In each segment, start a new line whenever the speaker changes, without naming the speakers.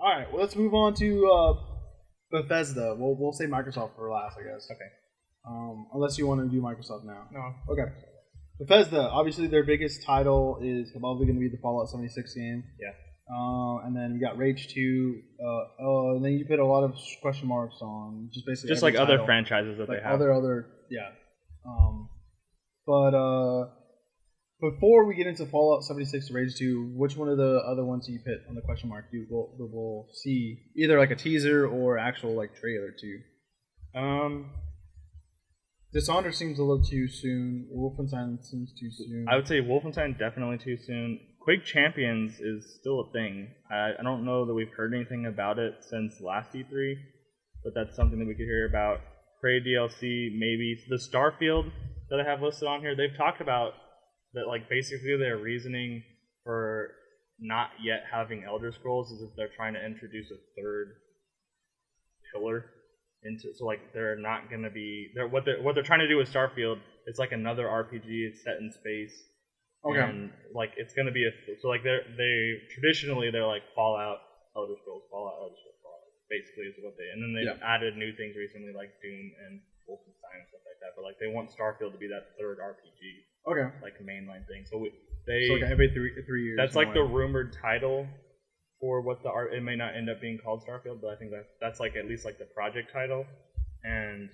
All right, well, let's move on to Bethesda. We'll say Microsoft for last, I guess.
Okay.
Unless you want to do Microsoft now.
No.
Okay. Bethesda, obviously their biggest title is probably going to be the Fallout 76 game.
Yeah.
And then you got Rage 2. And then you put a lot of question marks on just basically
just like
title.
other franchises that
like
they have.
Yeah. But before we get into Fallout 76 or Rage 2, which one of the other ones you put on the question mark we'll see either like a teaser or actual like trailer to? Dishonored seems a little too soon. Wolfenstein seems too soon.
I would say Wolfenstein definitely too soon. Quake Champions is still a thing. I don't know that we've heard anything about it since last E3, but that's something that we could hear about. Prey DLC, maybe. The Starfield that I have listed on here, they've talked about that, like, basically their reasoning for not yet having Elder Scrolls is if they're trying to introduce a third pillar into, so like they're not going to be, what they're trying to do with Starfield, it's like another RPG, it's set in space.
Okay.
And like it's going to be so like they're like Fallout, Elder Scrolls, Fallout, basically is what they, and then they've added new things recently like Doom and Wolfenstein and stuff like that, but like they want Starfield to be that third RPG.
Okay.
Like mainline thing. So like
every 3 years.
That's like the rumored title for what it may not end up being called Starfield, but I think that's like at least like the project title, and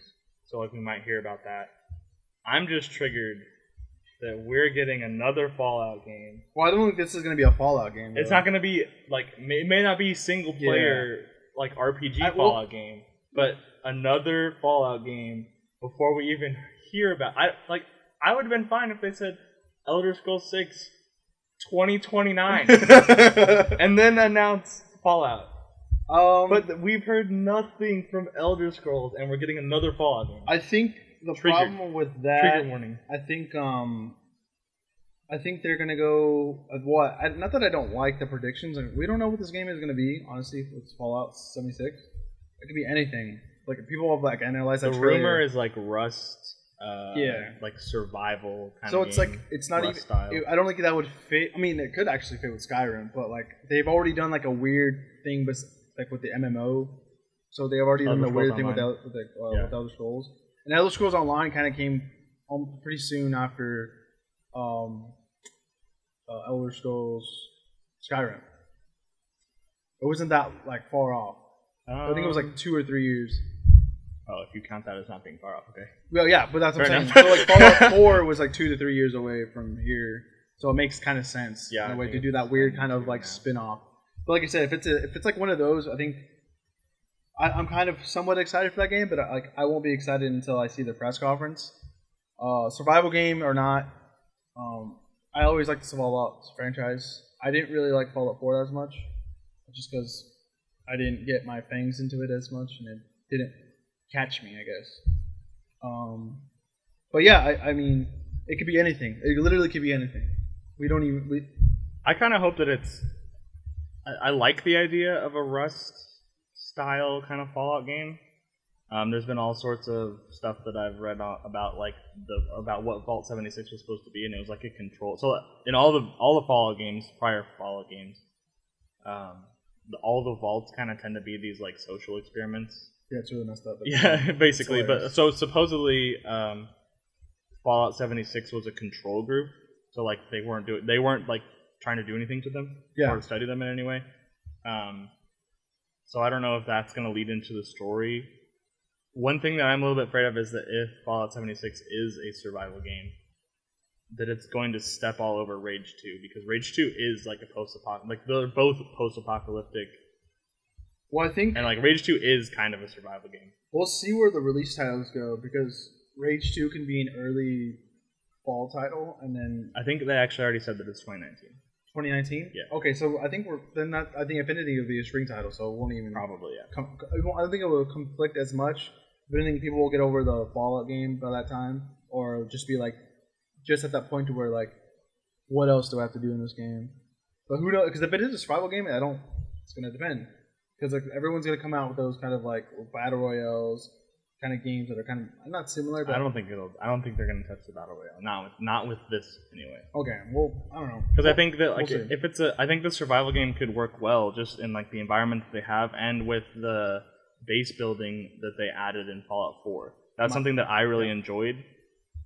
so like we might hear about that. I'm just triggered that we're getting another Fallout game.
Well, I don't think this is going to be a Fallout game, though.
It's not going to be like, it may not be single player like RPG Fallout game, but another Fallout game before we even hear about. I would have been fine if they said Elder Scrolls 6 2029 and then announce Fallout. But we've heard nothing from Elder Scrolls, and we're getting another Fallout game.
I think the problem with that,
trigger warning.
I think they're gonna go. Not that I don't like the predictions. Like, we don't know what this game is gonna be. Honestly, it's Fallout 76. It could be anything. Like people have like analyzed that.
The
trailer.
rumor is like Rust. Like survival kind
so
of
it's
game,
like it's not even
style.
I don't think that would fit. I mean, it could actually fit with Skyrim, but like they've already done like a weird thing, but like with the MMO. So they've already done the weird thing with Elder Scrolls. And Elder Scrolls Online kind of came pretty soon after Elder Scrolls Skyrim. It wasn't that like far off. I think it was like 2 or 3 years.
Oh, if you count that as not being far off, okay.
Well, yeah, but that's what I'm saying. So like Fallout 4 was like 2 to 3 years away from here, so it makes kind of sense in a way to do that weird kind of like spin-off. But like I said, if it's like one of those, I think I'm kind of somewhat excited for that game, but I won't be excited until I see the press conference. Survival game or not, I always liked the Fallout franchise. I didn't really like Fallout 4 as much, just because I didn't get my fangs into it as much, and it didn't catch me, I guess. But yeah, I mean, it could be anything. It literally could be anything.
I kind of hope that it's. I like the idea of a Rust style kind of Fallout game. There's been all sorts of stuff that I've read about about what Vault 76 was supposed to be, and it was like a control. So in all the Fallout games, prior Fallout games, all the vaults kind of tend to be these like social experiments.
Yeah, it's really messed up.
Yeah, basically. But so supposedly, Fallout 76 was a control group. So like they weren't like trying to do anything to them or study them in any way. So I don't know if that's going to lead into the story. One thing that I'm a little bit afraid of is that if Fallout 76 is a survival game, that it's going to step all over Rage 2, because Rage 2 is like a post-apocalyptic. Like they're both post-apocalyptic.
Well, I think...
And like Rage 2 is kind of a survival game.
We'll see where the release titles go, because Rage 2 can be an early fall title, and then...
I think they actually already said that it's 2019.
2019?
Yeah.
Okay, so I think I think Infinity will be a spring title, so it won't even...
Probably, yeah.
I don't think it will conflict as much. But I think people will get over the Fallout game by that time, or just be like, just at that point to where like, what else do I have to do in this game? But who knows? Because if it is a survival game, it's gonna depend. Because like everyone's gonna come out with those kind of like battle royales, kind of games that are kind of not similar. But
I don't think they're gonna touch the battle royale. Not with this anyway.
Okay, well, I don't know.
Because I think that I think the survival game could work well just in like the environment that they have and with the base building that they added in Fallout 4. That's something that I really enjoyed.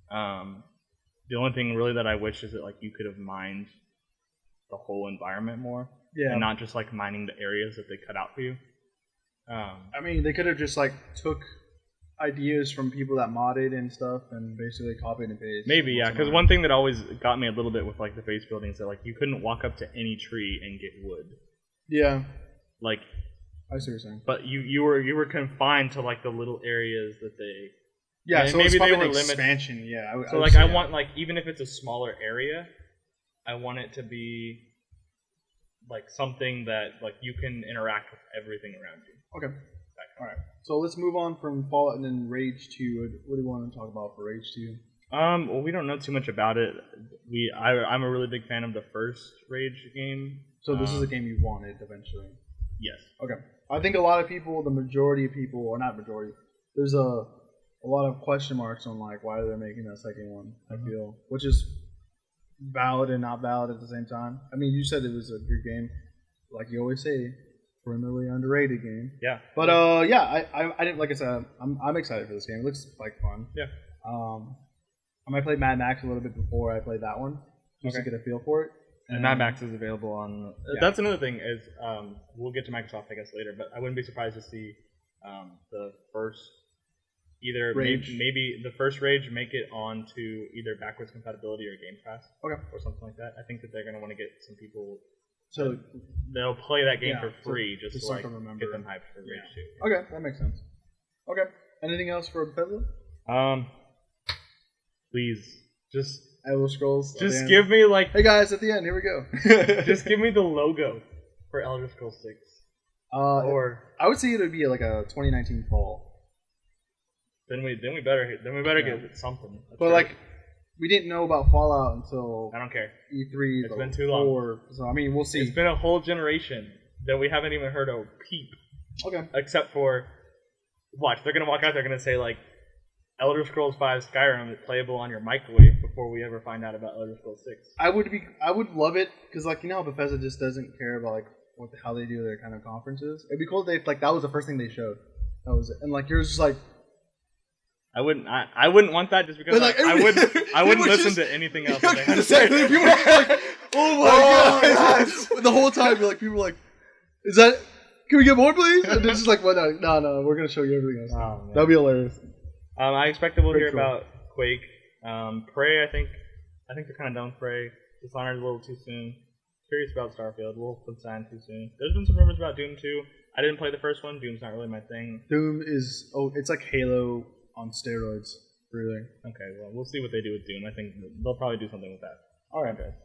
The only thing really that I wish is that like you could have mined the whole environment more, and not just like mining the areas that they cut out for you.
I mean, they could have just like took ideas from people that modded and stuff and basically copied and pasted.
Maybe, yeah, because one thing that always got me a little bit with like the base building is that like you couldn't walk up to any tree and get wood.
Yeah.
Like,
I see what you're saying.
But you were confined to like the little areas that they.
Yeah, so maybe they were limited. Expansion. Yeah.
So like I want like even if it's a smaller area, I want it to be like something that like you can interact with everything around you.
Okay. All right. So let's move on from Fallout and then Rage 2. What do you want to talk about for Rage 2?
Well, we don't know too much about it. I'm a really big fan of the first Rage game.
So this is a game you wanted eventually.
Yes.
Okay. I think a lot of people, the majority of people, or not majority, there's a lot of question marks on like why they're making that second one. I feel, which is valid and not valid at the same time. I mean, you said it was a good game, like you always say, criminally underrated game.
Yeah.
But yeah, I didn't, like I said, I'm excited for this game. It looks like fun.
Yeah.
I might play Mad Max a little bit before I played that one, just to get a feel for it.
And Mad Max is available on. That's another thing is we'll get to Microsoft I guess later, but I wouldn't be surprised to see the first either maybe the first Rage make it onto either backwards compatibility or Game Pass, or something like that. I think that they're going to want to get some people. So they'll play that game for free just to like get them hyped for Rage 2.
Okay, that makes sense. Okay, anything else for Bethesda?
Please just.
Elder Scrolls.
Just give me like.
Hey guys, at the end, here we go.
Just give me the logo for Elder Scrolls 6.
Or I would say it would be like a 2019 fall.
Then we better get something.
But like, we didn't know about Fallout until
I don't care.
E3.
It's been too long.
So I mean, we'll see.
It's been a whole generation that we haven't even heard a peep.
Okay.
Except for, watch, they're gonna walk out. They're gonna say like, Elder Scrolls 5 Skyrim is playable on your microwave before we ever find out about Elder Scrolls 6.
I would love it because like you know how Bethesda just doesn't care about like how they do their kind of conferences. It'd be cool if they like that was the first thing they showed. That was it, and like yours just like.
I wouldn't want that just because like, I wouldn't listen to anything else. That they had to say.
People were like, oh my god! The whole time, people were like, "Is that? Can we get more, please?" And it's just like, "Well, no, we're gonna show you everything else." Oh, that'd be hilarious.
I expect that we'll hear about Quake. Prey, I think they're kind of done with Prey. Dishonored a little too soon. Curious about Starfield. Wolfenstein too soon. There's been some rumors about Doom 2. I didn't play the first one. Doom's not really my thing.
Doom is it's like Halo on steroids, really.
Okay, well, we'll see what they do with Doom. I think they'll probably do something with that.
All right, guys.